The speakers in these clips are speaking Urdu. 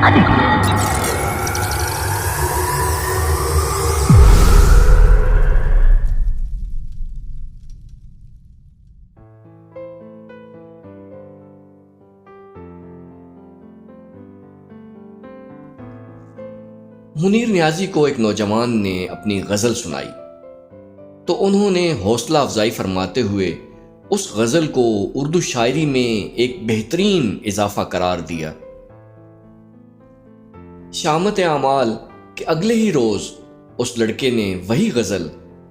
منیر نیازی کو ایک نوجوان نے اپنی غزل سنائی تو انہوں نے حوصلہ افزائی فرماتے ہوئے اس غزل کو اردو شاعری میں ایک بہترین اضافہ قرار دیا۔ شامت اعمال کہ اگلے ہی روز اس لڑکے نے وہی غزل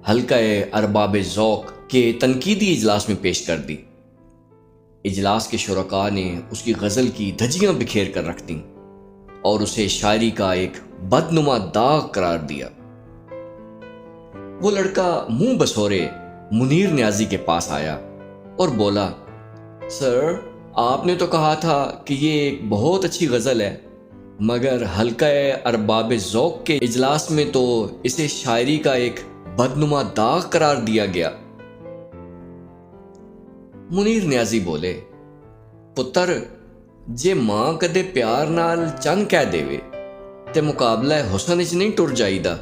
حلقہ ارباب ذوق کے تنقیدی اجلاس میں پیش کر دی۔ اجلاس کے شرکاء نے اس کی غزل کی دھجیاں بکھیر کر رکھ دیں اور اسے شاعری کا ایک بدنما داغ قرار دیا۔ وہ لڑکا منہ بسورے منیر نیازی کے پاس آیا اور بولا، سر آپ نے تو کہا تھا کہ یہ ایک بہت اچھی غزل ہے، مگر حلقہ ارباب ذوق کے اجلاس میں تو اسے شاعری کا ایک بدنما داغ قرار دیا گیا۔ منیر نیازی بولے، پتر جے ماں کدے پیار نال چن کہہ دیوے تے مقابلہ حسن وچ نہیں ٹر جائیدا۔